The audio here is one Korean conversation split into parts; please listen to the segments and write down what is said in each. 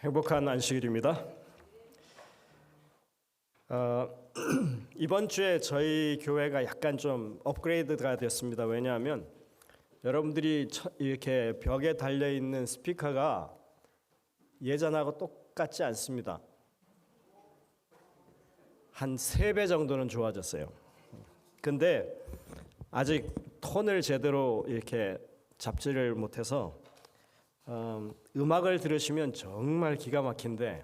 행복한 안식일입니다. 이번 주에 저희 교회가 약간 좀 업그레이드가 됐습니다. 왜냐하면 여러분들이 이렇게 벽에 달려있는 스피커가 예전하고 똑같지 않습니다. 한 3배 정도는 좋아졌어요. 근데 아직 톤을 제대로 이렇게 잡지를 못해서 음악을 들으시면 정말 기가 막힌데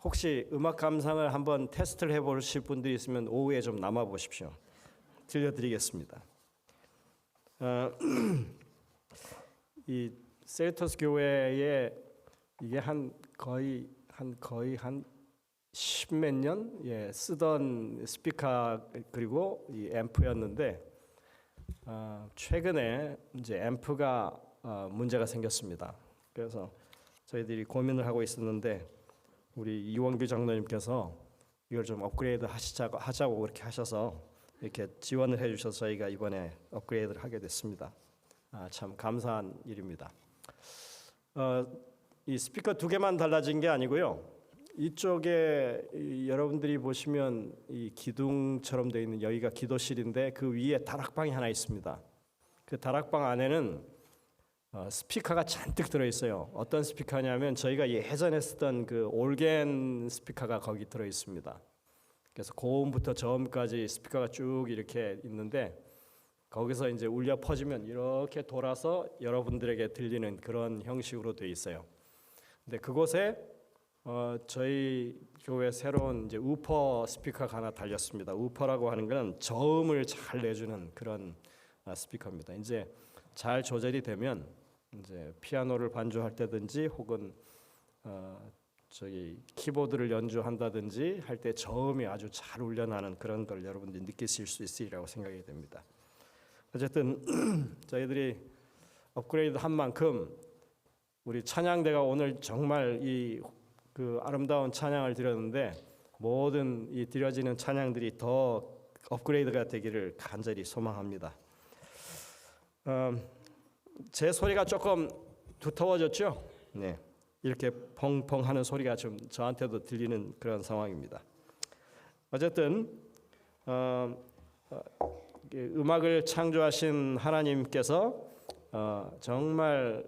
혹시 음악 감상을 한번 테스트를 해보실 분들이 있으면 오후에 좀 남아 보십시오. 들려드리겠습니다. 이 셀토스 교회에 이게 거의 한 10몇 년 쓰던 스피커 그리고 이 앰프였는데 최근에 이제 앰프가 문제가 생겼습니다. 그래서 저희들이 고민을 하고 있었는데 우리 이원규 장로님께서 이걸 좀 업그레이드 하자고 그렇게 하셔서 이렇게 지원을 해주셔서 저희가 이번에 업그레이드를 하게 됐습니다. 참 감사한 일입니다. 이 스피커 2개만 달라진 게 아니고요. 이쪽에 여러분들이 보시면 이 기둥처럼 되어 있는 여기가 기도실인데 그 위에 다락방이 하나 있습니다. 그 다락방 안에는 스피커가 잔뜩 들어있어요. 어떤 스피커냐면 저희가 예전에 쓰던 그 올겐 스피커가 거기 들어있습니다. 그래서 고음부터 저음까지 스피커가 쭉 이렇게 있는데 거기서 이제 울려 퍼지면 이렇게 돌아서 여러분들에게 들리는 그런 형식으로 되어 있어요. 근데 그곳에 저희 교회 새로운 이제 우퍼 스피커가 하나 달렸습니다. 우퍼라고 하는 건 저음을 잘 내주는 그런 스피커입니다. 이제 잘 조절이 되면 이제 피아노를 반주할 때든지 혹은 저기 키보드를 연주한다든지 할 때 저음이 아주 잘 울려나는 그런 걸 여러분들이 느끼실 수 있으리라고 생각이 됩니다. 어쨌든 저희들이 업그레이드 한 만큼 우리 찬양대가 오늘 정말 그 아름다운 찬양을 드렸는데 모든 이 드려지는 찬양들이 더 업그레이드가 되기를 간절히 소망합니다. 제 소리가 조금 두터워졌죠? 네, 이렇게 펑펑하는 소리가 좀 저한테도 들리는 그런 상황입니다. 어쨌든 음악을 창조하신 하나님께서 정말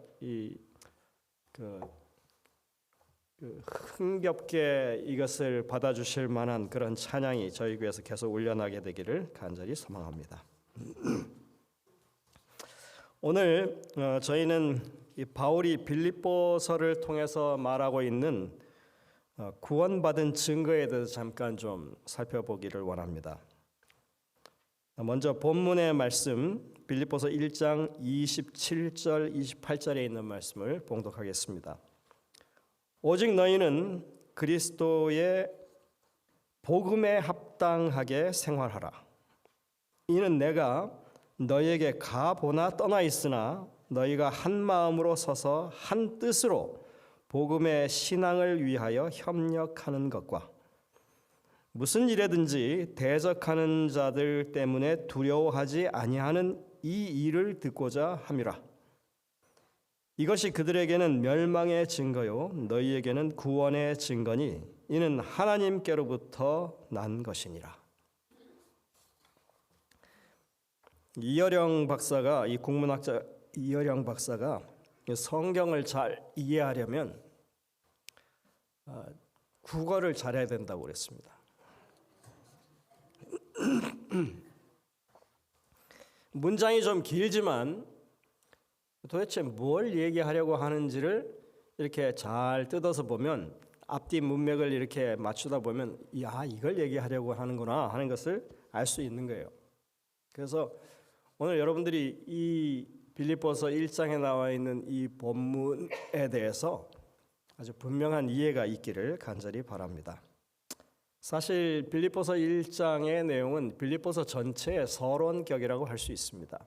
흥겹게 이것을 받아주실 만한 그런 찬양이 저희 교회에서 계속 울려나게 되기를 간절히 소망합니다. 오늘 저희는 이 바울이 빌립보서를 통해서 말하고 있는 구원받은 증거에 대해서 잠깐 좀 살펴보기를 원합니다. 먼저 본문의 말씀 빌립보서 1장 27절 28절에 있는 말씀을 봉독하겠습니다. 오직 너희는 그리스도의 복음에 합당하게 생활하라. 이는 내가 너희에게 가보나 떠나 있으나 너희가 한 마음으로 서서 한 뜻으로 복음의 신앙을 위하여 협력하는 것과 무슨 일에든지 대적하는 자들 때문에 두려워하지 아니하는 이 일을 듣고자 함이라. 이것이 그들에게는 멸망의 증거요 너희에게는 구원의 증거니 이는 하나님께로부터 난 것이니라. 이어령 박사가 이 국문학자 이어령 박사가 성경을 잘 이해하려면 국어를 잘해야 된다고 그랬습니다. 문장이 좀 길지만 도대체 뭘 얘기하려고 하는지를 이렇게 잘 뜯어서 보면 앞뒤 문맥을 이렇게 맞추다 보면 이걸 얘기하려고 하는구나 하는 것을 알 수 있는 거예요. 그래서 오늘 여러분들이 이 빌립보서 1장에 나와 있는 이 본문에 대해서 아주 분명한 이해가 있기를 간절히 바랍니다. 사실 빌립보서 1장의 내용은 빌립보서 전체의 서론격이라고 할 수 있습니다.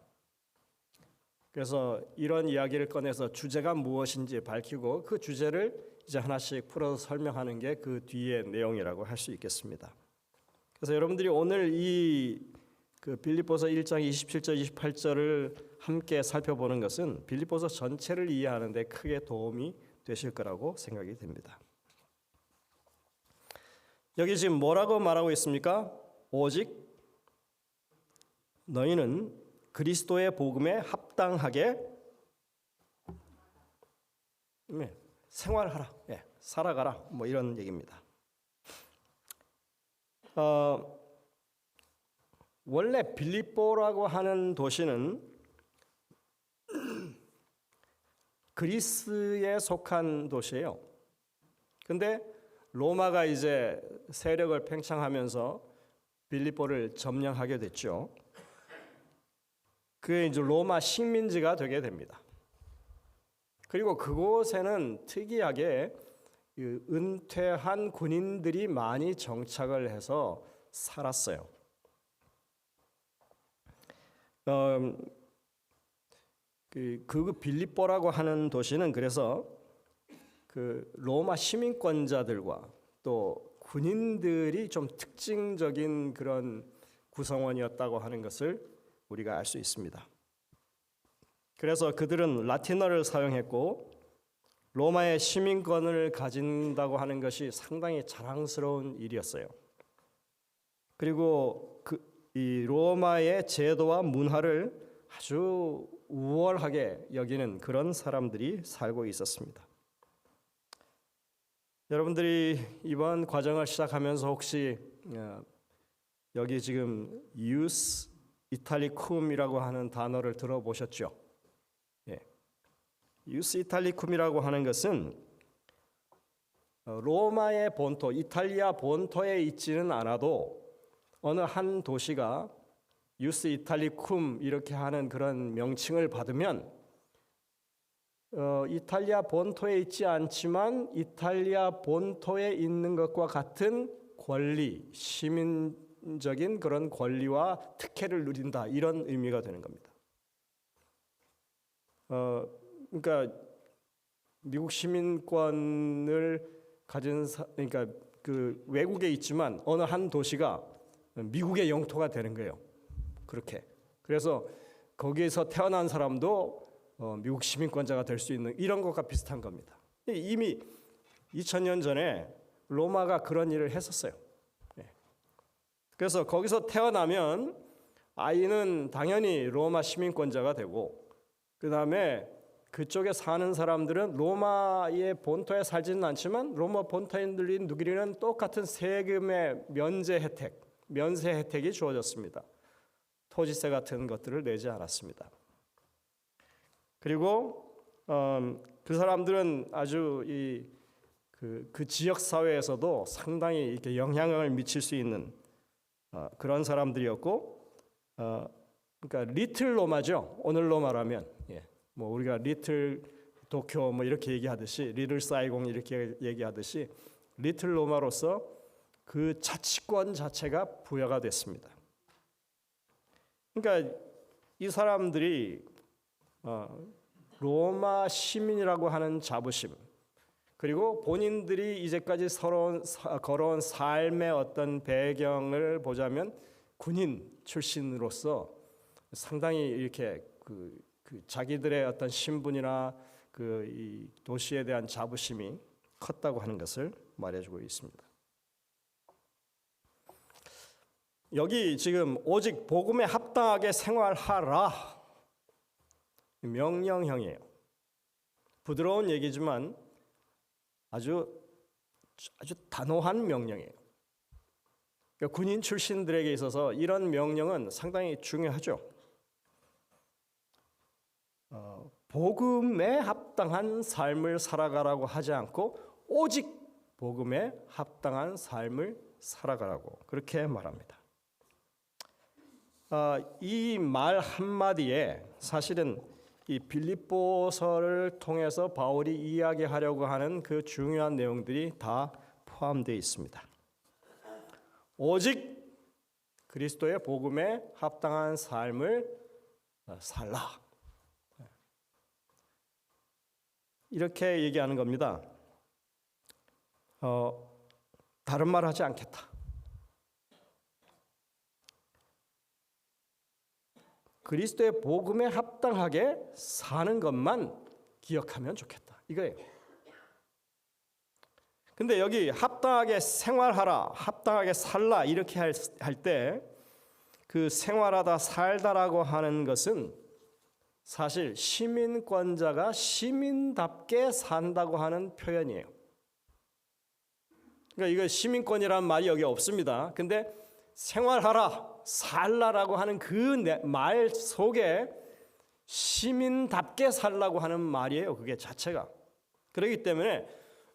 그래서 이런 이야기를 꺼내서 주제가 무엇인지 밝히고 그 주제를 이제 하나씩 풀어서 설명하는 게 그 뒤의 내용이라고 할 수 있겠습니다. 그래서 여러분들이 오늘 그 빌립보서 1장 27절 28절을 함께 살펴보는 것은 빌립보서 전체를 이해하는 데 크게 도움이 되실 거라고 생각이 됩니다. 여기 지금 뭐라고 말하고 있습니까? 오직 너희는 그리스도의 복음에 합당하게 생활하라, 살아가라, 뭐 이런 얘기입니다. 원래 빌립보라고 하는 도시는 그리스에 속한 도시예요. 근데 로마가 이제 세력을 팽창하면서 빌립보를 점령하게 됐죠. 그게 이제 로마 식민지가 되게 됩니다. 그리고 그곳에는 특이하게 은퇴한 군인들이 많이 정착을 해서 살았어요. 그 빌립보라고 하는 도시는 그래서 그 로마 시민권자들과 또 군인들이 좀 특징적인 그런 구성원이었다고 하는 것을 우리가 알 수 있습니다. 그래서 그들은 라틴어를 사용했고 로마의 시민권을 가진다고 하는 것이 상당히 자랑스러운 일이었어요. 그리고 이 로마의 제도와 문화를 아주 우월하게 여기는 그런 사람들이 살고 있었습니다. 여러분들이 이번 과정을 시작하면서 혹시 여기 지금 이우스 이탈리쿰이라고 하는 단어를 들어보셨죠? 이우스 이탈리쿰이라고 하는 것은 로마의 본토, 이탈리아 본토에 있지는 않아도 어느 한 도시가 이우스 이탈리쿰 이렇게 하는 그런 명칭을 받으면 이탈리아 본토에 있지 않지만 이탈리아 본토에 있는 것과 같은 권리, 시민적인 그런 권리와 특혜를 누린다, 이런 의미가 되는 겁니다. 그러니까 미국 시민권을 가진 그러니까 그 외국에 있지만 어느 한 도시가 미국의 영토가 되는 거예요. 그렇게. 그래서 거기에서 태어난 사람도 미국 시민권자가 될 수 있는 이런 것과 비슷한 겁니다. 이미 2000년 전에 로마가 그런 일을 했었어요. 그래서 거기서 태어나면 아이는 당연히 로마 시민권자가 되고, 그 다음에 그쪽에 사는 사람들은 로마의 본토에 살지는 않지만 로마 본토인들이 누리는 똑같은 세금의 면제 혜택이 주어졌습니다. 토지세 같은 것들을 내지 않았습니다. 그리고 그 사람들은 아주 그 지역 사회에서도 상당히 이렇게 영향을 미칠 수 있는 그런 사람들이었고, 그러니까 리틀 로마죠. 오늘로 말하면 뭐 우리가 리틀 도쿄 뭐 이렇게 얘기하듯이, 리틀 사이공 이렇게 얘기하듯이 리틀 로마로서 그 자치권 자체가 부여가 됐습니다. 그러니까 이 사람들이 로마 시민이라고 하는 자부심, 그리고 본인들이 이제까지 걸어온 삶의 어떤 배경을 보자면 군인 출신으로서 상당히 이렇게 그 자기들의 어떤 신분이나 이 도시에 대한 자부심이 컸다고 하는 것을 말해주고 있습니다. 여기 지금 오직 복음에 합당하게 생활하라, 명령형이에요. 부드러운 얘기지만 아주 단호한 명령이에요. 그러니까 군인 출신들에게 있어서 이런 명령은 상당히 중요하죠. 복음에 합당한 삶을 살아가라고 하지 않고 오직 복음에 합당한 삶을 살아가라고 그렇게 말합니다. 이 말 한마디에 사실은 이 빌립보서를 통해서 바울이 이야기하려고 하는 그 중요한 내용들이 다 포함되어 있습니다. 오직 그리스도의 복음에 합당한 삶을 살라, 이렇게 얘기하는 겁니다. 다른 말 하지 않겠다. 그리스도의 복음에 합당하게 사는 것만 기억하면 좋겠다, 이거예요. 근데 여기 합당하게 생활하라, 합당하게 살라 이렇게 할 때 그 생활하다 살다라고 하는 것은 사실 시민권자가 시민답게 산다고 하는 표현이에요. 그러니까 이거 시민권이라는 말이 여기 없습니다. 근데 생활하라, 살라라고 하는 그 말 속에 시민답게 살라고 하는 말이에요. 그게 자체가. 그렇기 때문에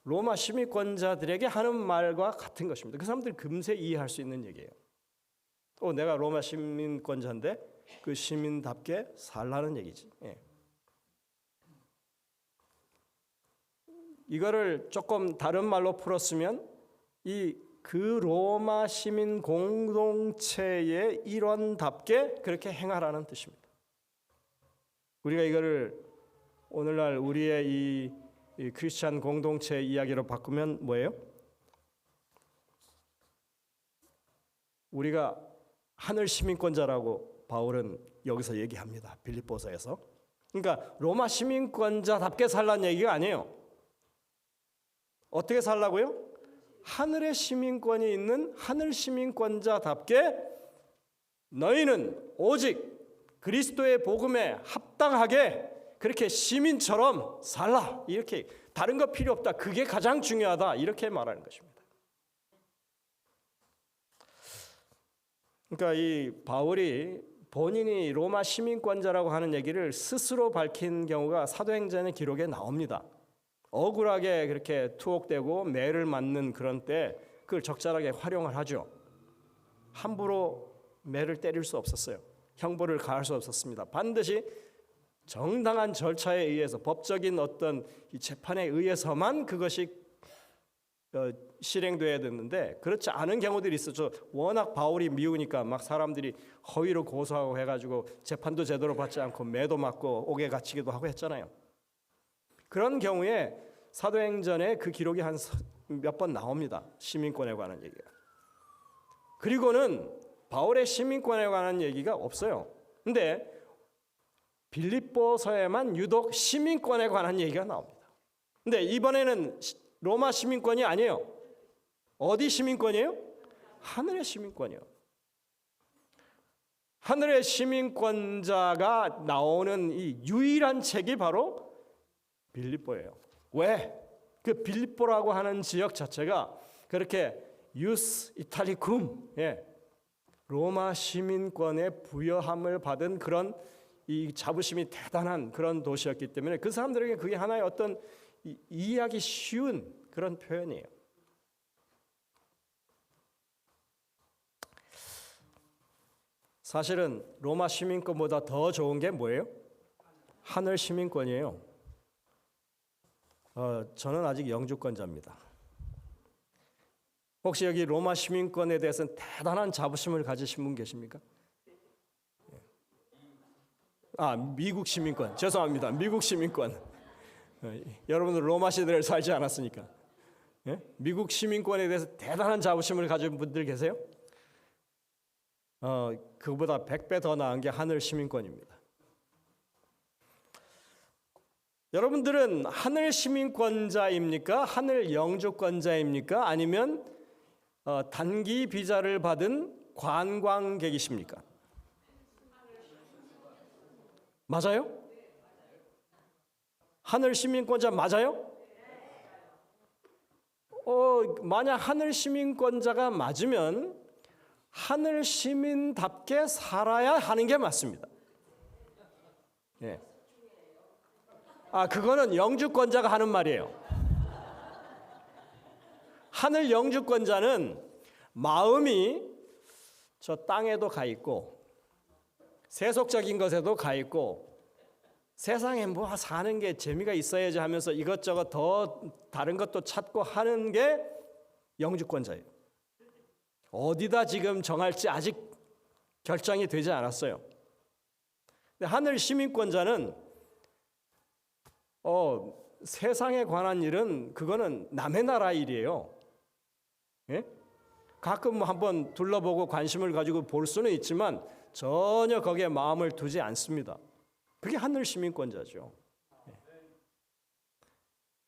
로마 시민권자들에게 하는 말과 같은 것입니다. 그 사람들이 금세 이해할 수 있는 얘기예요. 내가 로마 시민권자인데 그 시민답게 살라는 얘기지. 예. 이거를 조금 다른 말로 풀었으면 그 로마 시민 공동체의 일원답게 그렇게 행하라는 뜻입니다. 우리가 이거를 오늘날 우리의 이 크리스찬 공동체 이야기로 바꾸면 뭐예요? 우리가 하늘 시민권자라고 바울은 여기서 얘기합니다. 빌립보서에서. 그러니까 로마 시민권자답게 살라는 얘기가 아니에요. 어떻게 살라고요? 하늘의 시민권이 있는 하늘 시민권자답게 너희는 오직 그리스도의 복음에 합당하게 그렇게 시민처럼 살라. 이렇게 다른 거 필요 없다. 그게 가장 중요하다. 이렇게 말하는 것입니다. 그러니까 이 바울이 본인이 로마 시민권자라고 하는 얘기를 스스로 밝힌 경우가 사도행전의 기록에 나옵니다. 억울하게 그렇게 투옥되고 매를 맞는 그런 때 그걸 적절하게 활용을 하죠. 함부로 매를 때릴 수 없었어요. 형벌을 가할 수 없었습니다. 반드시 정당한 절차에 의해서 법적인 어떤 이 재판에 의해서만 그것이 실행돼야 되는데 그렇지 않은 경우들이 있었죠. 워낙 바울이 미우니까 막 사람들이 허위로 고소하고 해가지고 재판도 제대로 받지 않고 매도 맞고 옥에 갇히기도 하고 했잖아요. 그런 경우에 사도행전에 그 기록이 한 몇 번 나옵니다. 시민권에 관한 얘기가. 그리고는 바울의 시민권에 관한 얘기가 없어요. 근데 빌립보서에만 유독 시민권에 관한 얘기가 나옵니다. 근데 이번에는 로마 시민권이 아니에요. 어디 시민권이에요? 하늘의 시민권이에요. 하늘의 시민권자가 나오는 이 유일한 책이 바로 빌립보예요. 왜? 그 빌립보라고 하는 지역 자체가 그렇게 유스 이탈리쿰, 로마 시민권에 부여함을 받은 그런 이 자부심이 대단한 그런 도시였기 때문에 그 사람들에게 그게 하나의 어떤 이해하기 쉬운 그런 표현이에요. 사실은 로마 시민권보다 더 좋은 게 뭐예요? 하늘 시민권이에요. 저는 아직 영주권자입니다. 혹시 여기 로마 시민권에 대해서는 대단한 자부심을 가지신 분 계십니까? 미국 시민권. 죄송합니다. 미국 시민권. 여러분들 로마 시대를 살지 않았으니까. 미국 시민권에 대해서 대단한 자부심을 가진 분들 계세요? 그보다 100배 더 나은 게 하늘 시민권입니다. 여러분들은 하늘 시민권자입니까? 하늘 영주권자입니까? 아니면 단기 비자를 받은 관광객이십니까? 맞아요? 하늘 시민권자 맞아요? 만약 하늘 시민권자가 맞으면 하늘 시민답게 살아야 하는 게 맞습니다. 그거는 영주권자가 하는 말이에요. 하늘 영주권자는 마음이 저 땅에도 가 있고 세속적인 것에도 가 있고 세상에 뭐 사는 게 재미가 있어야지 하면서 이것저것 더 다른 것도 찾고 하는 게 영주권자예요. 어디다 지금 정할지 아직 결정이 되지 않았어요. 근데 하늘 시민권자는 세상에 관한 일은 그거는 남의 나라 일이에요. 가끔 한번 둘러보고 관심을 가지고 볼 수는 있지만 전혀 거기에 마음을 두지 않습니다. 그게 하늘 시민권자죠.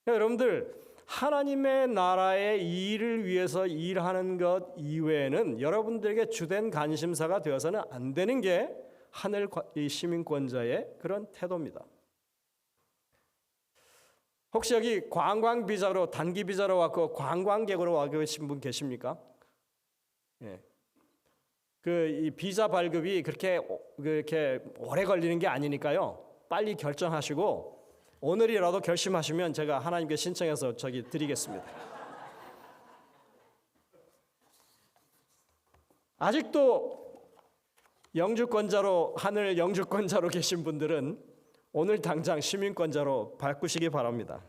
여러분들 하나님의 나라의 일을 위해서 일하는 것 이외에는 여러분들에게 주된 관심사가 되어서는 안 되는 게 하늘 시민권자의 그런 태도입니다. 혹시 여기 관광 비자로 단기 비자로 왔고 관광객으로 와 계신 분 계십니까? 예. 이 비자 발급이 그렇게 오래 걸리는 게 아니니까요. 빨리 결정하시고 오늘이라도 결심하시면 제가 하나님께 신청해서 드리겠습니다. 아직도 영주권자로 하늘 영주권자로 계신 분들은 오늘 당장 시민권자로 바꾸시기 바랍니다.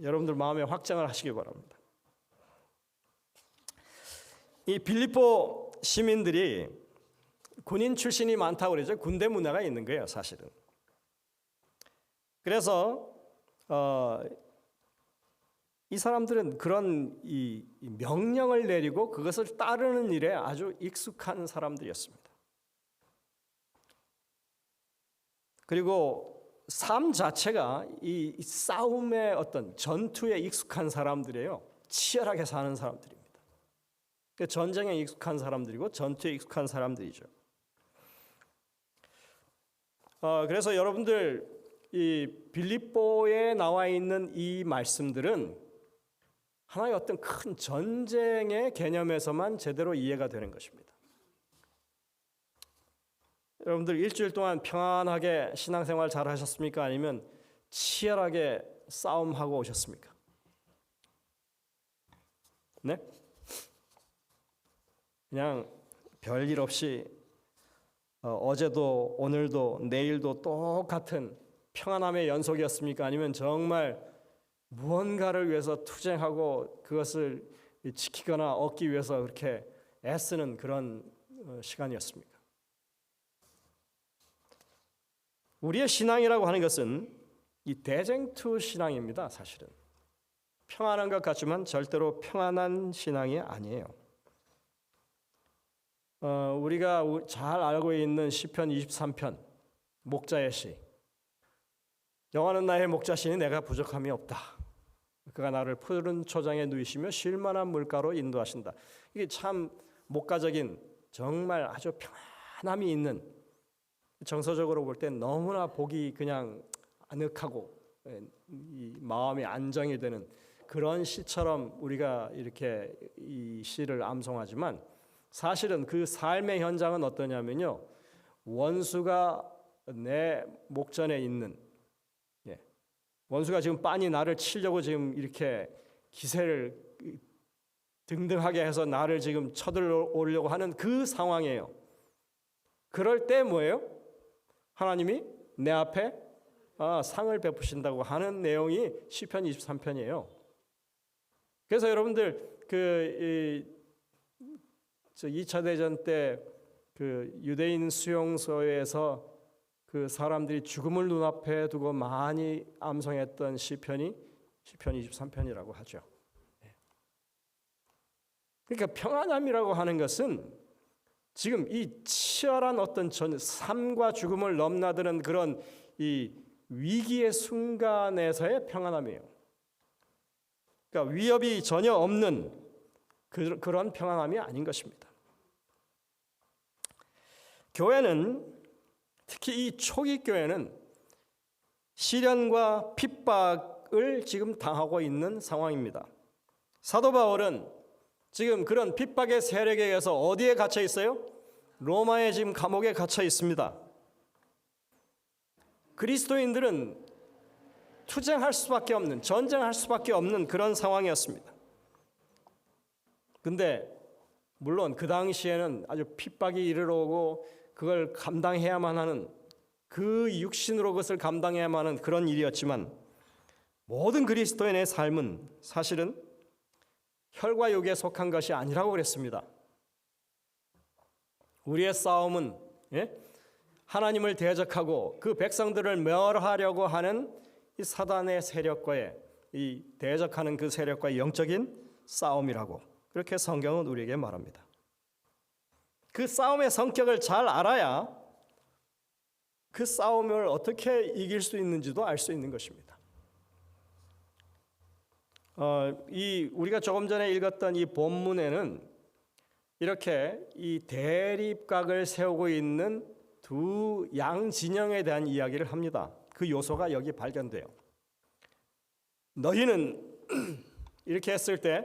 여러분들 마음에 확정을 하시기 바랍니다. 이 빌립보 시민들이 군인 출신이 많다고 그러죠. 군대 문화가 있는 거예요, 사실은. 그래서 이 사람들은 그런 이 명령을 내리고 그것을 따르는 일에 아주 익숙한 사람들이었습니다. 그리고 삶 자체가 이 싸움의 어떤 전투에 익숙한 사람들이에요. 치열하게 사는 사람들입니다. 전쟁에 익숙한 사람들이고 전투에 익숙한 사람들이죠. 그래서 여러분들 이 빌립보에 나와 있는 이 말씀들은 하나의 어떤 큰 전쟁의 개념에서만 제대로 이해가 되는 것입니다. 여러분들 일주일 동안 평안하게 신앙생활 잘 하셨습니까? 아니면 치열하게 싸움하고 오셨습니까? 네? 그냥 별일 없이 어제도 오늘도 내일도 똑같은 평안함의 연속이었습니까? 아니면 정말 무언가를 위해서 투쟁하고 그것을 지키거나 얻기 위해서 그렇게 애쓰는 그런 시간이었습니까? 우리의 신앙이라고 하는 것은 이 대쟁투 신앙입니다. 사실은 평안한 것 같지만 절대로 평안한 신앙이 아니에요. 우리가 잘 알고 있는 시편 23편 목자의 시, 여호와는 나의 목자시니 내가 부족함이 없다. 그가 나를 푸른 초장에 누이시며 쉴 만한 물가로 인도하신다. 이게 참 목가적인 정말 아주 평안함이 있는, 정서적으로 볼 때 너무나 보기 그냥 아늑하고 이 마음이 안정이 되는 그런 시처럼 우리가 이렇게 이 시를 암송하지만 사실은 그 삶의 현장은 어떠냐면요, 원수가 내 목전에 있는, 원수가 지금 빤히 나를 치려고 지금 이렇게 기세를 등등하게 해서 나를 지금 쳐들어오려고 하는 그 상황이에요. 그럴 때 뭐예요? 하나님이 내 앞에 상을 베푸신다고 하는 내용이 시편 23편이에요. 그래서 여러분들 2차 대전 때 그 유대인 수용소에서 그 사람들이 죽음을 눈앞에 두고 많이 암송했던 시편이 시편 23편이라고 하죠. 그러니까 평안함이라고 하는 것은 지금 이 치열한 어떤 삶과 죽음을 넘나드는 그런 이 위기의 순간에서의 평안함이에요. 그러니까 위협이 전혀 없는 그런 평안함이 아닌 것입니다. 교회는, 특히 이 초기 교회는 시련과 핍박을 지금 당하고 있는 상황입니다. 사도 바울은 지금 그런 핍박의 세력에 의해서 어디에 갇혀 있어요? 로마의 지금 감옥에 갇혀 있습니다. 그리스도인들은 투쟁할 수밖에 없는, 전쟁할 수밖에 없는 그런 상황이었습니다. 근데 물론 그 당시에는 아주 핍박이 이르러 오고 그걸 감당해야만 하는, 그 육신으로 그것을 감당해야만 하는 그런 일이었지만, 모든 그리스도인의 삶은 사실은 혈과 육에 속한 것이 아니라고 그랬습니다. 우리의 싸움은 하나님을 대적하고 그 백성들을 멸하려고 하는 이 사단의 세력과의, 이 대적하는 그 세력과의 영적인 싸움이라고 그렇게 성경은 우리에게 말합니다. 그 싸움의 성격을 잘 알아야 그 싸움을 어떻게 이길 수 있는지도 알 수 있는 것입니다. 이 우리가 조금 전에 읽었던 이 본문에는 이렇게 이 대립각을 세우고 있는 두 양 진영에 대한 이야기를 합니다. 그 요소가 여기 발견돼요. 너희는 이렇게 했을 때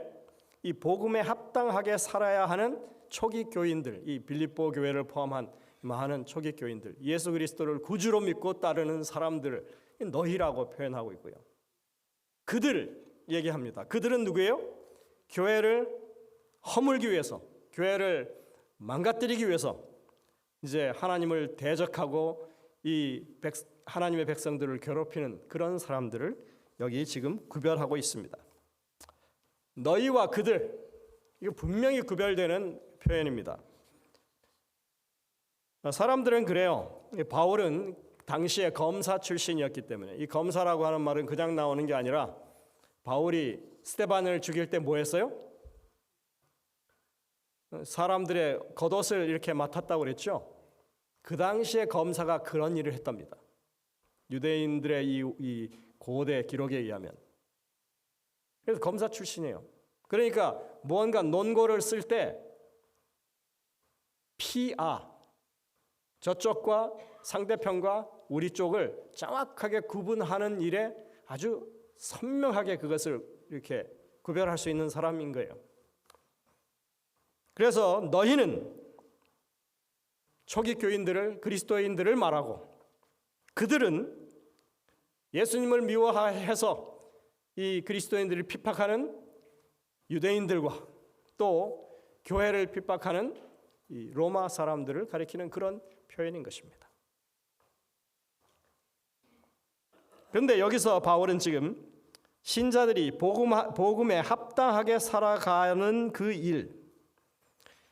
이 복음에 합당하게 살아야 하는 초기 교인들, 이 빌립보 교회를 포함한 많은 초기 교인들, 예수 그리스도를 구주로 믿고 따르는 사람들을 너희라고 표현하고 있고요. 그들 얘기합니다. 그들은 누구예요? 교회를 허물기 위해서, 교회를 망가뜨리기 위해서 이제 하나님을 대적하고 이 하나님의 백성들을 괴롭히는 그런 사람들을 여기 지금 구별하고 있습니다. 너희와 그들, 이거 분명히 구별되는 표현입니다. 사람들은 그래요. 바울은 당시에 검사 출신이었기 때문에, 이 검사라고 하는 말은 그냥 나오는 게 아니라 바울이 스데반을 죽일 때 뭐 했어요? 사람들의 겉옷을 이렇게 맡았다고 그랬죠. 그 당시에 검사가 그런 일을 했답니다. 유대인들의 이 고대 기록에 의하면. 그래서 검사 출신이에요. 그러니까 무언가 논고를 쓸 때 저쪽과 상대편과 우리 쪽을 정확하게 구분하는 일에 아주 선명하게 그것을 이렇게 구별할 수 있는 사람인 거예요. 그래서 너희는 초기 교인들을, 그리스도인들을 말하고, 그들은 예수님을 미워해서 이 그리스도인들을 핍박하는 유대인들과 또 교회를 핍박하는 이 로마 사람들을 가리키는 그런 표현인 것입니다. 그런데 여기서 바울은 지금 신자들이 복음에 합당하게 살아가는 그 일,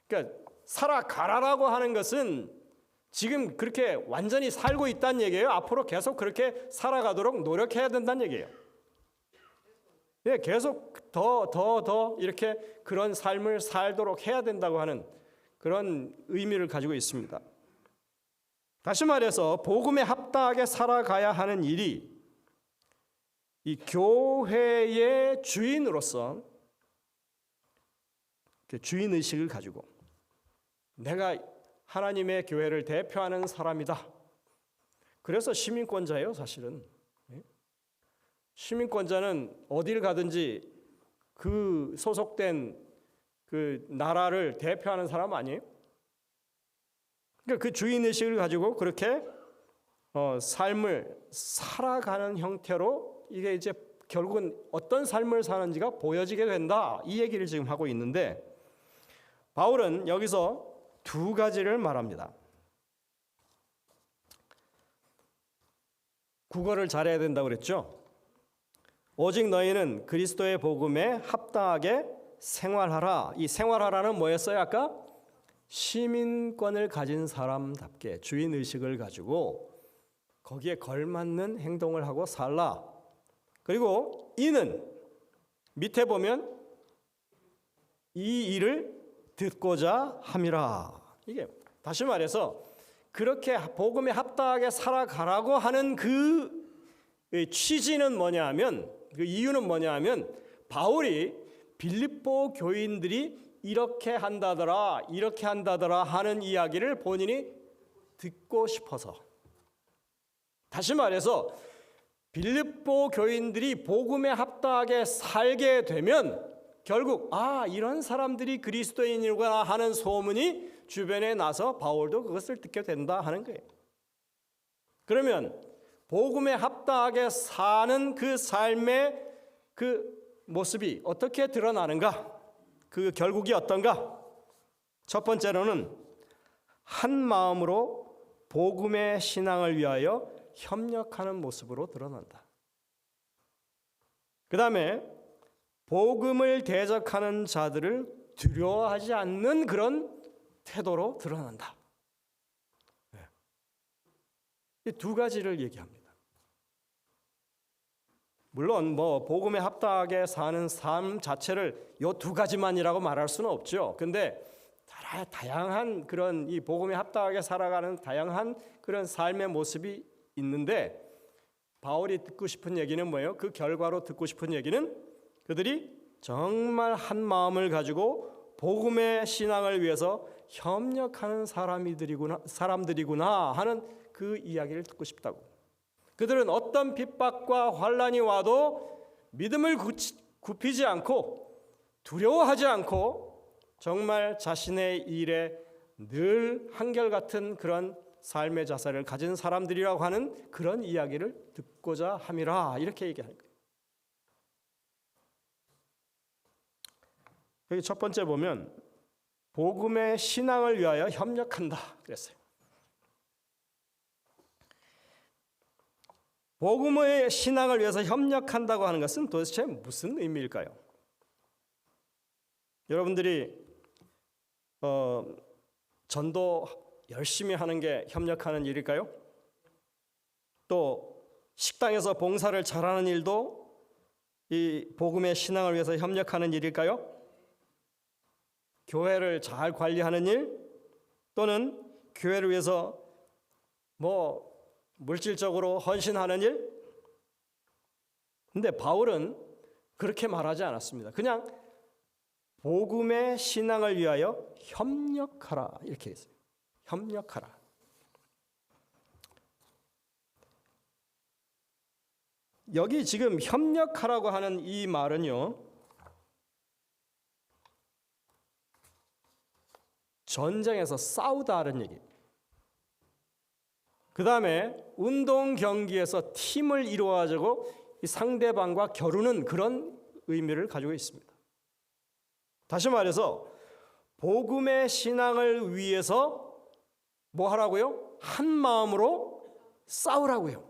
그러니까 살아가라라고 하는 것은 지금 그렇게 완전히 살고 있다는 얘기예요. 앞으로 계속 그렇게 살아가도록 노력해야 된다는 얘기예요. 예, 계속 더 이렇게 그런 삶을 살도록 해야 된다고 하는 그런 의미를 가지고 있습니다. 다시 말해서 복음에 합당하게 살아가야 하는 일이 이 교회의 주인으로서 주인 의식을 가지고 내가 하나님의 교회를 대표하는 사람이다. 그래서 시민권자예요, 사실은. 시민권자는 어디를 가든지 그 소속된 그 나라를 대표하는 사람 아니에요? 그러니까 그 주인 의식을 가지고 그렇게 삶을 살아가는 형태로 이게 이제 결국은 어떤 삶을 사는지가 보여지게 된다. 이 얘기를 지금 하고 있는데 바울은 여기서 두 가지를 말합니다. 국어를 잘해야 된다고 그랬죠? 오직 너희는 그리스도의 복음에 합당하게 생활하라. 이 생활하라는 뭐였어요? 아까 시민권을 가진 사람답게 주인 의식을 가지고 거기에 걸맞는 행동을 하고 살라. 그리고 이는 밑에 보면 이 일을 듣고자 함이라. 이게 다시 말해서 그렇게 복음에 합당하게 살아가라고 하는 그 취지는 뭐냐 하면, 그 이유는 뭐냐 하면 바울이 빌립보 교인들이 이렇게 한다더라 하는 이야기를 본인이 듣고 싶어서, 다시 말해서 빌립보 교인들이 복음에 합당하게 살게 되면 결국 이런 사람들이 그리스도인이구나 하는 소문이 주변에 나서 바울도 그것을 듣게 된다 하는 거예요. 그러면 복음에 합당하게 사는 그 삶의 그 모습이 어떻게 드러나는가? 그 결국이 어떤가? 첫 번째로는 한 마음으로 복음의 신앙을 위하여 협력하는 모습으로 드러난다. 그 다음에 복음을 대적하는 자들을 두려워하지 않는 그런 태도로 드러난다. 이 두 가지를 얘기합니다. 물론 복음에 합당하게 사는 삶 자체를 이 두 가지만이라고 말할 수는 없죠. 근데 다양한 그런 이 복음에 합당하게 살아가는 다양한 그런 삶의 모습이 있는데 바울이 듣고 싶은 얘기는 뭐예요? 그 결과로 듣고 싶은 얘기는 그들이 정말 한 마음을 가지고 복음의 신앙을 위해서 협력하는 사람들이구나 하는 그 이야기를 듣고 싶다고. 그들은 어떤 핍박과 환난이 와도 믿음을 굽히지 않고 두려워하지 않고 정말 자신의 일에 늘 한결같은 그런 삶의 자세를 가진 사람들이라고 하는 그런 이야기를 듣고자 함이라, 이렇게 얘기하는 거예요. 여기 첫 번째 보면 복음의 신앙을 위하여 협력한다 그랬어요. 복음의 신앙을 위해서 협력한다고 하는 것은 도대체 무슨 의미일까요? 여러분들이 전도 열심히 하는 게 협력하는 일일까요? 또 식당에서 봉사를 잘하는 일도 이 복음의 신앙을 위해서 협력하는 일일까요? 교회를 잘 관리하는 일, 또는 교회를 위해서 물질적으로 헌신하는 일? 근데 바울은 그렇게 말하지 않았습니다. 그냥 복음의 신앙을 위하여 협력하라, 이렇게 했어요. 협력하라. 여기 지금 협력하라고 하는 이 말은요, 전쟁에서 싸우다는 얘기. 그 다음에 운동 경기에서 팀을 이루어가지고 상대방과 겨루는 그런 의미를 가지고 있습니다. 다시 말해서 복음의 신앙을 위해서 뭐 하라고요? 한 마음으로 싸우라고요.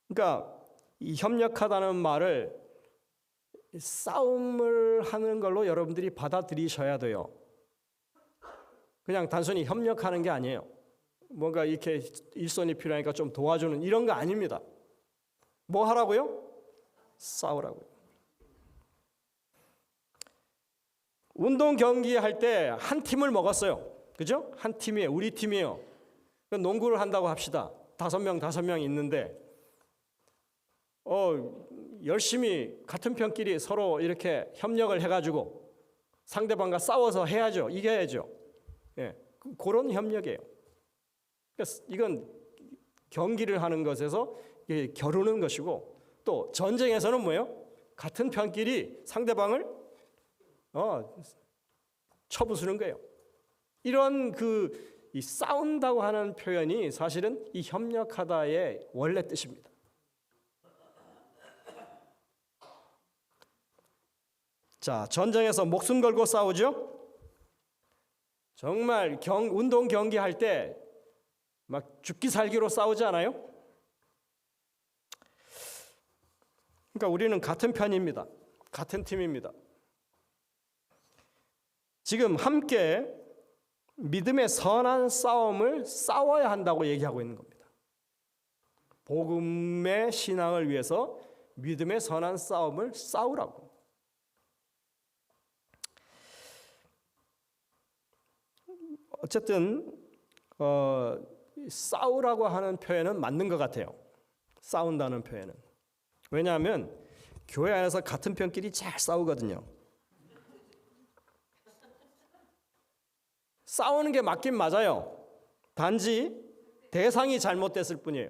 그러니까 이 협력하다는 말을 싸움을 하는 걸로 여러분들이 받아들이셔야 돼요. 그냥 단순히 협력하는 게 아니에요. 뭔가 이렇게 일손이 필요하니까 좀 도와주는 이런 거 아닙니다. 뭐 하라고요? 싸우라고요. 운동 경기 할 때 한 팀을 먹었어요. 그죠? 한 팀이에요. 우리 팀이에요. 농구를 한다고 합시다. 5명 있는데 열심히 같은 편끼리 서로 이렇게 협력을 해가지고 상대방과 싸워서 해야죠. 이겨야죠. 예, 그런 협력이에요. 이건 경기를 하는 것에서 겨루는 것이고, 또 전쟁에서는 뭐예요? 같은 편끼리 상대방을 쳐부수는 거예요. 이런 이 싸운다고 하는 표현이 사실은 이 협력하다의 원래 뜻입니다. 자, 전쟁에서 목숨 걸고 싸우죠? 정말 운동 경기 할 때 막 죽기 살기로 싸우지 않아요? 그러니까 우리는 같은 편입니다. 같은 팀입니다. 지금 함께 믿음의 선한 싸움을 싸워야 한다고 얘기하고 있는 겁니다. 복음의 신앙을 위해서 믿음의 선한 싸움을 싸우라고. 어쨌든 싸우라고 하는 표현은 맞는 것 같아요. 싸운다는 표현은. 왜냐하면 교회 안에서 같은 편끼리 잘 싸우거든요. 싸우는 게 맞긴 맞아요. 단지 대상이 잘못됐을 뿐이에요.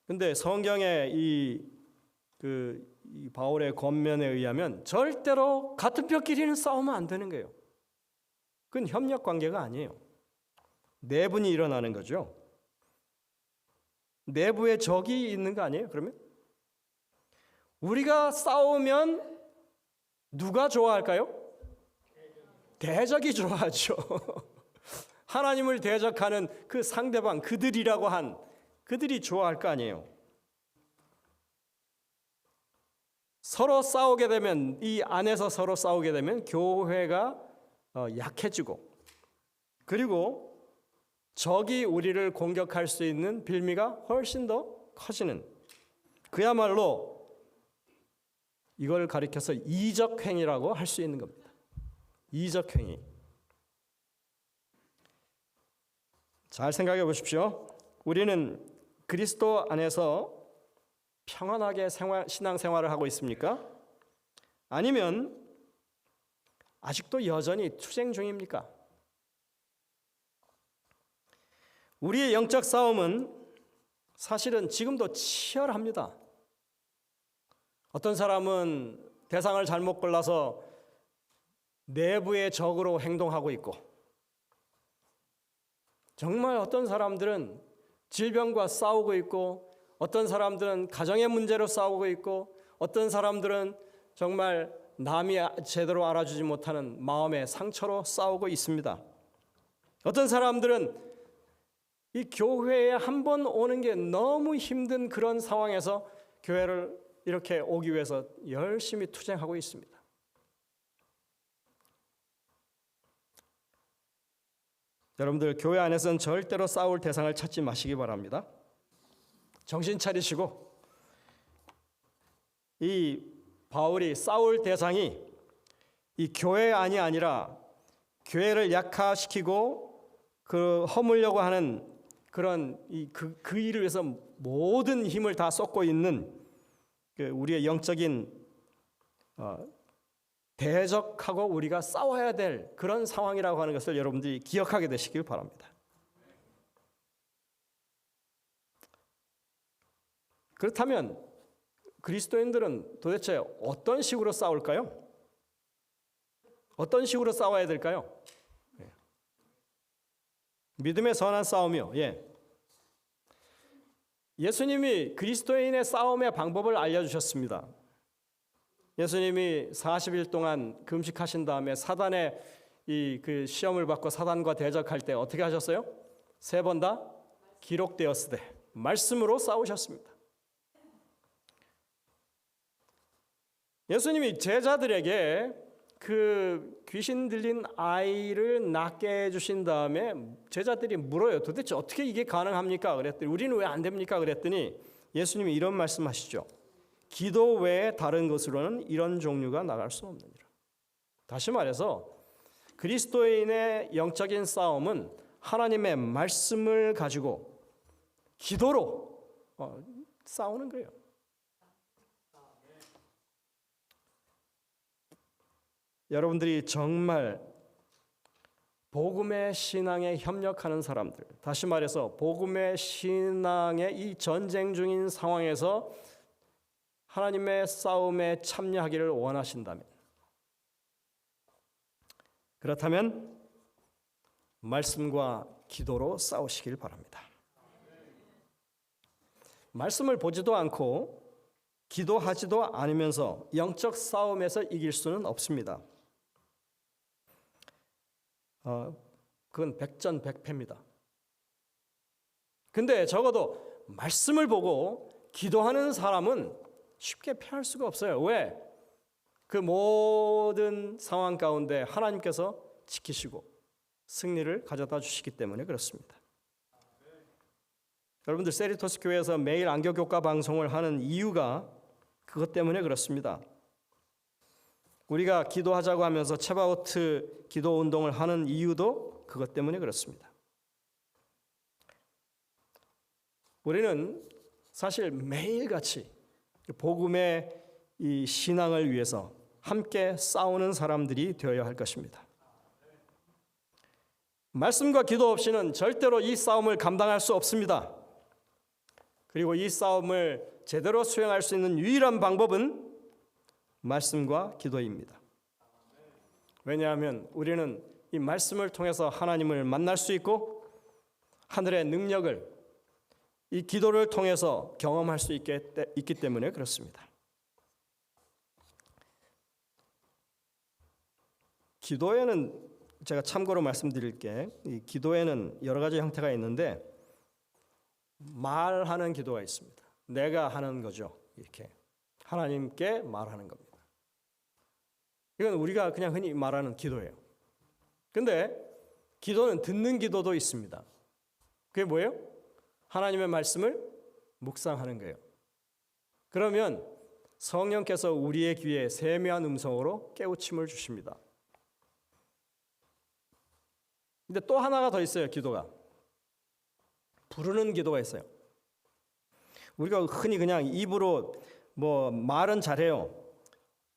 근데 성경의 이 바울의 권면에 의하면 절대로 같은 뼈끼리는 싸우면 안 되는 거예요. 그건 협력 관계가 아니에요. 내분이 일어나는 거죠. 내부에 적이 있는 거 아니에요? 그러면 우리가 싸우면 누가 좋아할까요? 대적이 좋아하죠. 하나님을 대적하는 그 상대방, 그들이라고 한 그들이 좋아할 거 아니에요. 서로 싸우게 되면, 이 안에서 서로 싸우게 되면 교회가 약해지고, 그리고 적이 우리를 공격할 수 있는 빌미가 훨씬 더 커지는, 그야말로 이걸 가리켜서 이적행위라고 할 수 있는 겁니다. 이적행위. 잘 생각해 보십시오. 우리는 그리스도 안에서 평안하게 신앙생활을 하고 있습니까? 아니면 아직도 여전히 투쟁 중입니까? 우리의 영적 싸움은 사실은 지금도 치열합니다. 어떤 사람은 대상을 잘못 골라서 내부의 적으로 행동하고 있고, 정말 어떤 사람들은 질병과 싸우고 있고, 어떤 사람들은 가정의 문제로 싸우고 있고, 어떤 사람들은 정말 남이 제대로 알아주지 못하는 마음의 상처로 싸우고 있습니다. 어떤 사람들은 이 교회에 한 번 오는 게 너무 힘든 그런 상황에서 교회를 이렇게 오기 위해서 열심히 투쟁하고 있습니다. 여러분들, 교회 안에서는 절대로 싸울 대상을 찾지 마시기 바랍니다. 정신 차리시고, 이 바울이 싸울 대상이 이 교회 안이 아니라 교회를 약화시키고 그 허물려고 하는 그런 그 일을 위해서 모든 힘을 다 쏟고 있는 우리의 영적인 대적하고 우리가 싸워야 될 그런 상황이라고 하는 것을 여러분들이 기억하게 되시길 바랍니다. 그렇다면 그리스도인들은 도대체 어떤 식으로 싸울까요? 어떤 식으로 싸워야 될까요? 믿음의 선한 싸움이요. 예수님이 그리스도인의 싸움의 방법을 알려주셨습니다. 예수님이 40일 동안 금식하신 다음에 사단의 그 시험을 받고 사단과 대적할 때 어떻게 하셨어요? 3번 다 기록되었으되 말씀으로 싸우셨습니다. 예수님이 제자들에게 그 귀신 들린 아이를 낫게 해주신 다음에 제자들이 물어요. 도대체 어떻게 이게 가능합니까? 그랬더니 우리는 왜 안 됩니까? 그랬더니 예수님이 이런 말씀하시죠. 기도 외에 다른 것으로는 이런 종류가 나갈 수 없느니라. 다시 말해서 그리스도인의 영적인 싸움은 하나님의 말씀을 가지고 기도로 싸우는 거예요. 여러분들이 정말 복음의 신앙에 협력하는 사람들, 다시 말해서 복음의 신앙의 이 전쟁 중인 상황에서 하나님의 싸움에 참여하기를 원하신다면, 그렇다면 말씀과 기도로 싸우시길 바랍니다. 말씀을 보지도 않고 기도하지도 않으면서 영적 싸움에서 이길 수는 없습니다. 그건 백전백패입니다. 근데 적어도 말씀을 보고 기도하는 사람은 쉽게 패할 수가 없어요. 왜? 그 모든 상황 가운데 하나님께서 지키시고 승리를 가져다 주시기 때문에 그렇습니다. 여러분들, 세리토스 교회에서 매일 안교교과 방송을 하는 이유가 그것 때문에 그렇습니다. 우리가 기도하자고 하면서 챕아우트 기도 운동을 하는 이유도 그것 때문에 그렇습니다. 우리는 사실 매일같이 복음의 이 신앙을 위해서 함께 싸우는 사람들이 되어야 할 것입니다. 말씀과 기도 없이는 절대로 이 싸움을 감당할 수 없습니다. 그리고 이 싸움을 제대로 수행할 수 있는 유일한 방법은 말씀과 기도입니다. 왜냐하면 우리는 이 말씀을 통해서 하나님을 만날 수 있고 하늘의 능력을 이 기도를 통해서 경험할 수 있기 때문에 그렇습니다. 기도에는 제가 참고로 말씀드릴게, 이 기도에는 여러 가지 형태가 있는데 말하는 기도가 있습니다. 내가 하는 거죠. 이렇게 하나님께 말하는 겁니다. 이건 우리가 그냥 흔히 말하는 기도예요. 근데 기도는 듣는 기도도 있습니다. 그게 뭐예요? 하나님의 말씀을 묵상하는 거예요. 그러면 성령께서 우리의 귀에 세미한 음성으로 깨우침을 주십니다. 근데 또 하나가 더 있어요, 기도가. 부르는 기도가 있어요. 우리가 흔히 그냥 입으로 말은 잘해요.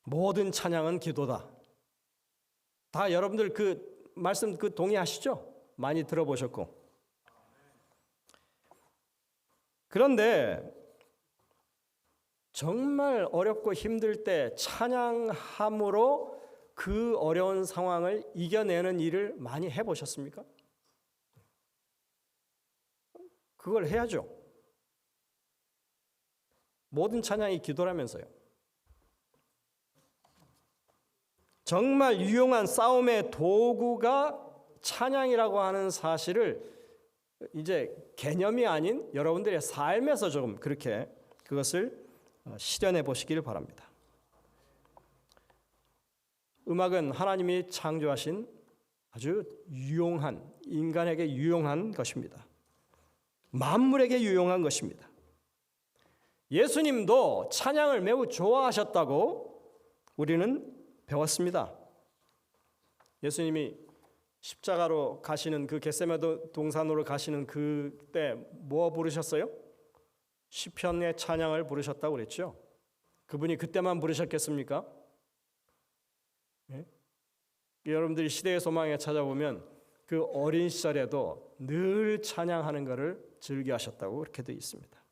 모든 찬양은 기도다. 다 여러분들 그 말씀 동의하시죠? 많이 들어보셨고. 그런데 정말 어렵고 힘들 때 찬양함으로 그 어려운 상황을 이겨내는 일을 많이 해보셨습니까? 그걸 해야죠. 모든 찬양이 기도라면서요. 정말 유용한 싸움의 도구가 찬양이라고 하는 사실을 이제 개념이 아닌 여러분들의 삶에서 조금 그렇게 그것을 실현해 보시길 바랍니다. 음악은 하나님이 창조하신 아주 유용한, 인간에게 유용한 것입니다. 만물에게 유용한 것입니다. 예수님도 찬양을 매우 좋아하셨다고 우리는 배웠습니다. 예수님이 십자가로 가시는 그 겟세마네 동산으로 가시는 그때 뭐 부르셨어요? 시편의 찬양을 부르셨다고 그랬죠. 그분이 그때만 부르셨겠습니까? 네? 여러분들이 시대의 소망에 찾아보면 그 어린 시절에도 늘 찬양하는 것을 즐겨하셨다고 그렇게 되어 있습니다.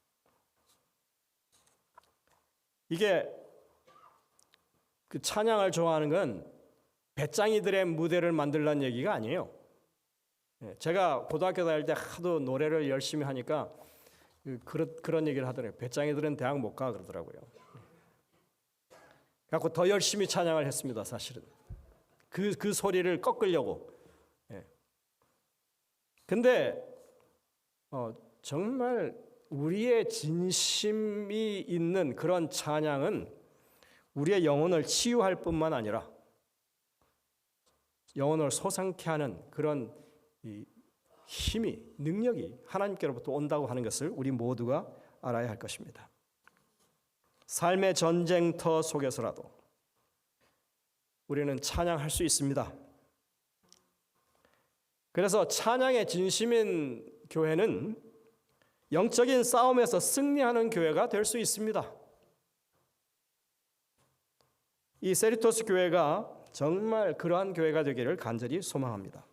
이게 그 찬양을 좋아하는 건 배짱이들의 무대를 만들라는 얘기가 아니에요. 제가 고등학교 다닐 때 하도 노래를 열심히 하니까 그런 얘기를 하더라고요. 배짱이들은 대학 못 가 그러더라고요. 그래서 더 열심히 찬양을 했습니다. 사실은 그 소리를 꺾으려고. 근데 정말 우리의 진심이 있는 그런 찬양은 우리의 영혼을 치유할 뿐만 아니라 영혼을 소상케 하는 그런 힘이, 능력이 하나님께로부터 온다고 하는 것을 우리 모두가 알아야 할 것입니다. 삶의 전쟁터 속에서라도 우리는 찬양할 수 있습니다. 그래서 찬양의 진심인 교회는 영적인 싸움에서 승리하는 교회가 될 수 있습니다. 이 세리토스 교회가 정말 그러한 교회가 되기를 간절히 소망합니다.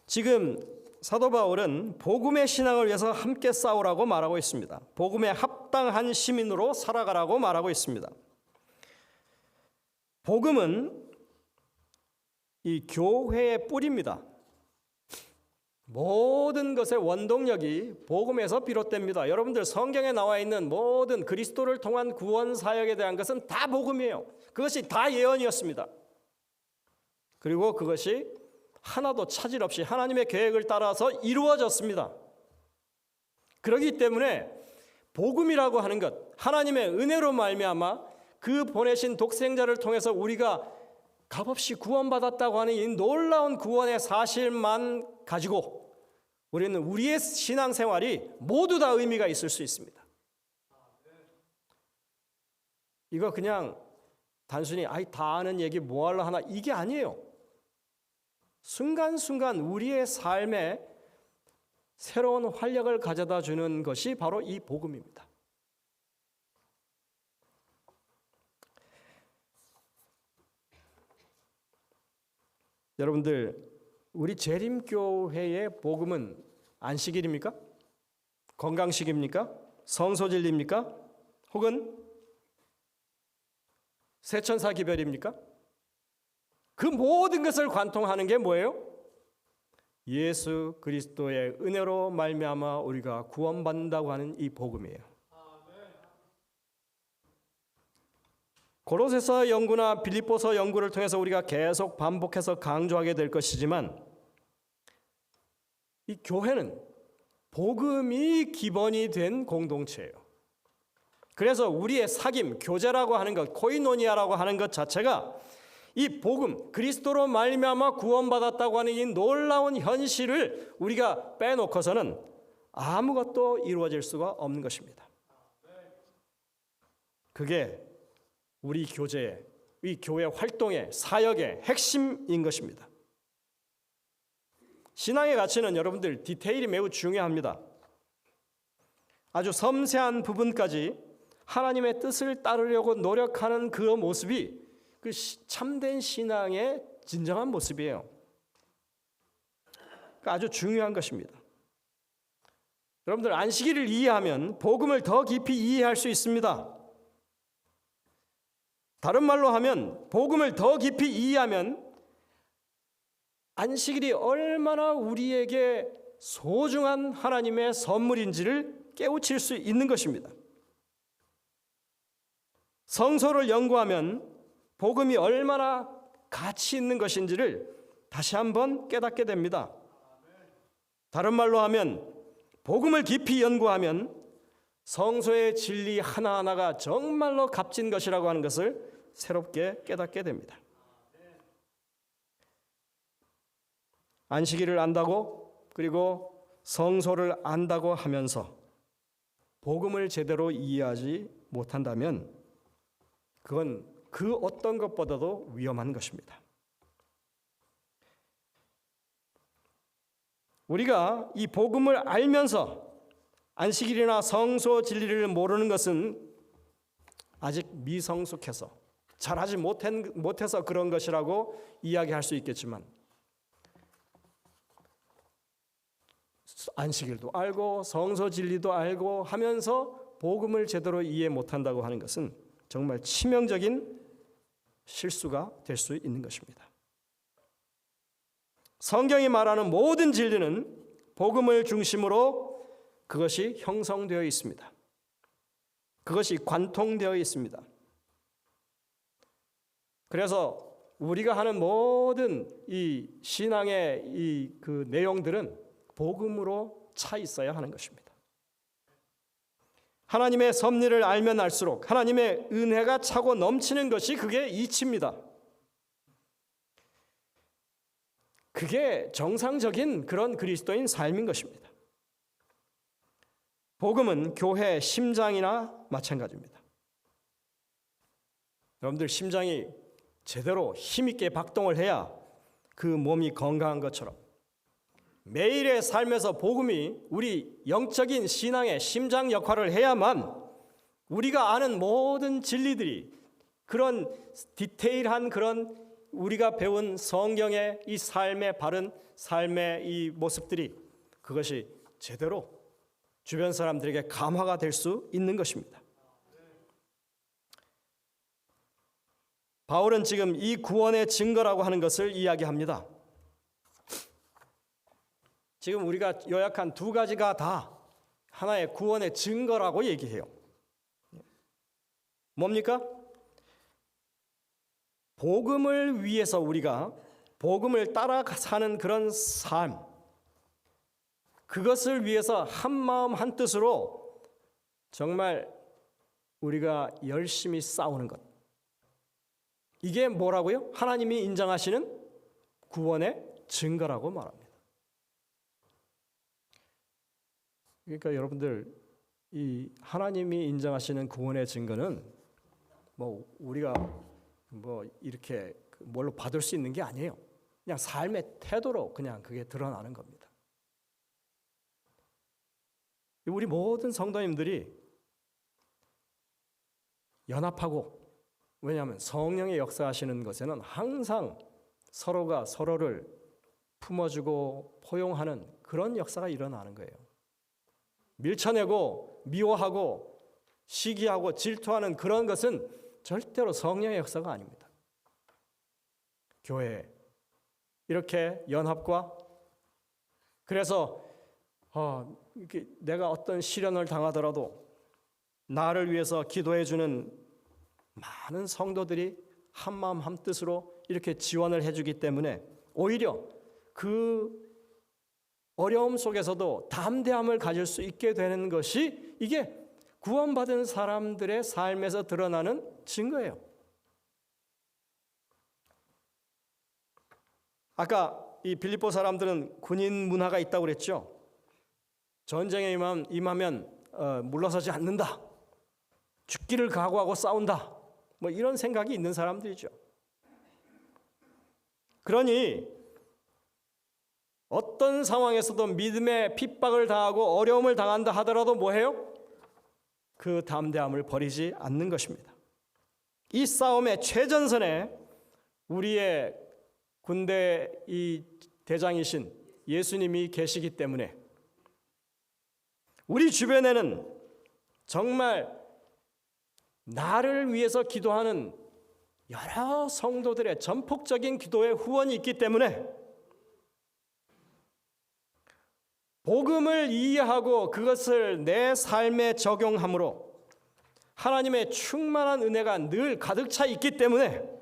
지금 사도 바울은 복음의 신앙을 위해서 함께 싸우라고 말하고 있습니다. 복음에 합당한 시민으로 살아가라고 말하고 있습니다. 복음은 이 교회의 뿌리입니다. 모든 것의 원동력이 복음에서 비롯됩니다. 여러분들 성경에 나와 있는 모든 그리스도를 통한 구원 사역에 대한 것은 다 복음이에요. 그것이 다 예언이었습니다. 그리고 그것이 하나도 차질 없이 하나님의 계획을 따라서 이루어졌습니다. 그렇기 때문에 복음이라고 하는 것, 하나님의 은혜로 말미암아 그 보내신 독생자를 통해서 우리가 값없이 구원받았다고 하는 이 놀라운 구원의 사실만 가지고 우리는 우리의 신앙생활이 모두 다 의미가 있을 수 있습니다. 이거 그냥 단순히 다 아는 얘기 뭐하러 하나 이게 아니에요. 순간순간 우리의 삶에 새로운 활력을 가져다 주는 것이 바로 이 복음입니다. 여러분들, 우리 재림교회의 복음은 안식일입니까? 건강식입니까? 성소진리입니까? 혹은 세천사 기별입니까? 그 모든 것을 관통하는 게 뭐예요? 예수 그리스도의 은혜로 말미암아 우리가 구원받는다고 하는 이 복음이에요. 고로새서 연구나 빌립보서 연구를 통해서 우리가 계속 반복해서 강조하게 될 것이지만 이 교회는 복음이 기본이 된 공동체예요. 그래서 우리의 사귐, 교제라고 하는 것, 코이노니아라고 하는 것 자체가 이 복음, 그리스도로 말미암아 구원받았다고 하는 이 놀라운 현실을 우리가 빼놓고서는 아무것도 이루어질 수가 없는 것입니다. 그게 우리 교제의, 이 교회 활동의, 사역의 핵심인 것입니다. 신앙의 가치는 여러분들 디테일이 매우 중요합니다. 아주 섬세한 부분까지 하나님의 뜻을 따르려고 노력하는 그 모습이 그 참된 신앙의 진정한 모습이에요. 아주 중요한 것입니다. 여러분들 안식일을 이해하면 복음을 더 깊이 이해할 수 있습니다. 다른 말로 하면 복음을 더 깊이 이해하면 안식일이 얼마나 우리에게 소중한 하나님의 선물인지를 깨우칠 수 있는 것입니다. 성서를 연구하면 복음이 얼마나 가치 있는 것인지를 다시 한번 깨닫게 됩니다. 다른 말로 하면 복음을 깊이 연구하면 성서의 진리 하나하나가 정말로 값진 것이라고 하는 것을 새롭게 깨닫게 됩니다. 안식일을 안다고 그리고 성서를 안다고 하면서 복음을 제대로 이해하지 못한다면 그건 그 어떤 것보다도 위험한 것입니다. 우리가 이 복음을 알면서 안식일이나 성소 진리를 모르는 것은 아직 미성숙해서 잘하지 못해서 그런 것이라고 이야기할 수 있겠지만 안식일도 알고 성소 진리도 알고 하면서 복음을 제대로 이해 못한다고 하는 것은 정말 치명적인 실수가 될 수 있는 것입니다. 성경이 말하는 모든 진리는 복음을 중심으로 그것이 형성되어 있습니다. 그것이 관통되어 있습니다. 그래서 우리가 하는 모든 이 신앙의 그 내용들은 복음으로 차 있어야 하는 것입니다. 하나님의 섭리를 알면 알수록 하나님의 은혜가 차고 넘치는 것이 그게 이치입니다. 그게 정상적인 그런 그리스도인 삶인 것입니다. 복음은 교회의 심장이나 마찬가지입니다. 여러분들 심장이 제대로 힘있게 박동을 해야 그 몸이 건강한 것처럼 매일의 삶에서 복음이 우리 영적인 신앙의 심장 역할을 해야만 우리가 아는 모든 진리들이 그런 디테일한 그런 우리가 배운 성경의 이 삶의 바른 삶의 이 모습들이 그것이 제대로 주변 사람들에게 감화가 될 수 있는 것입니다. 바울은 지금 이 구원의 증거라고 하는 것을 이야기합니다. 지금 우리가 요약한 두 가지가 다 하나의 구원의 증거라고 얘기해요. 뭡니까? 복음을 위해서 우리가 복음을 따라 사는 그런 삶, 그것을 위해서 한 마음 한 뜻으로 정말 우리가 열심히 싸우는 것, 이게 뭐라고요? 하나님이 인정하시는 구원의 증거라고 말합니다. 그러니까 여러분들 이 하나님이 인정하시는 구원의 증거는 뭐 우리가 뭐 이렇게 뭘로 받을 수 있는 게 아니에요. 그냥 삶의 태도로 그냥 그게 드러나는 겁니다. 우리 모든 성도님들이 연합하고, 왜냐하면 성령의 역사하시는 것에는 항상 서로가 서로를 품어주고 포용하는 그런 역사가 일어나는 거예요. 밀쳐내고 미워하고 시기하고 질투하는 그런 것은 절대로 성령의 역사가 아닙니다. 교회에 이렇게 연합과, 그래서 내가 어떤 시련을 당하더라도 나를 위해서 기도해 주는 많은 성도들이 한마음 한뜻으로 이렇게 지원을 해주기 때문에 오히려 그 어려움 속에서도 담대함을 가질 수 있게 되는 것이 이게 구원받은 사람들의 삶에서 드러나는 증거예요. 아까 이 빌립보 사람들은 군인 문화가 있다고 그랬죠. 전쟁에 임하면 물러서지 않는다. 죽기를 각오하고 싸운다. 뭐 이런 생각이 있는 사람들이죠. 그러니 어떤 상황에서도 믿음의 핍박을 당하고 어려움을 당한다 하더라도 뭐해요? 그 담대함을 버리지 않는 것입니다. 이 싸움의 최전선에 우리의 군대 이 대장이신 예수님이 계시기 때문에 우리 주변에는 정말 나를 위해서 기도하는 여러 성도들의 전폭적인 기도의 후원이 있기 때문에 복음을 이해하고 그것을 내 삶에 적용함으로 하나님의 충만한 은혜가 늘 가득 차 있기 때문에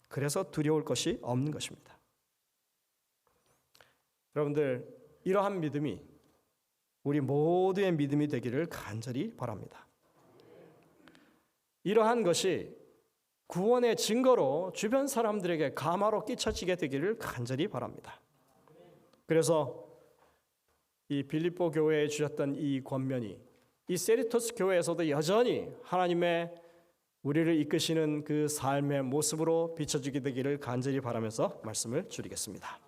그래서 두려울 것이 없는 것입니다. 여러분들, 이러한 믿음이 우리 모두의 믿음이 되기를 간절히 바랍니다. 이러한 것이 구원의 증거로 주변 사람들에게 감화로 끼쳐지게 되기를 간절히 바랍니다. 그래서 이 빌립보 교회에 주셨던 이 권면이 이 세리토스 교회에서도 여전히 하나님의 우리를 이끄시는 그 삶의 모습으로 비춰지게 되기를 간절히 바라면서 말씀을 줄이겠습니다.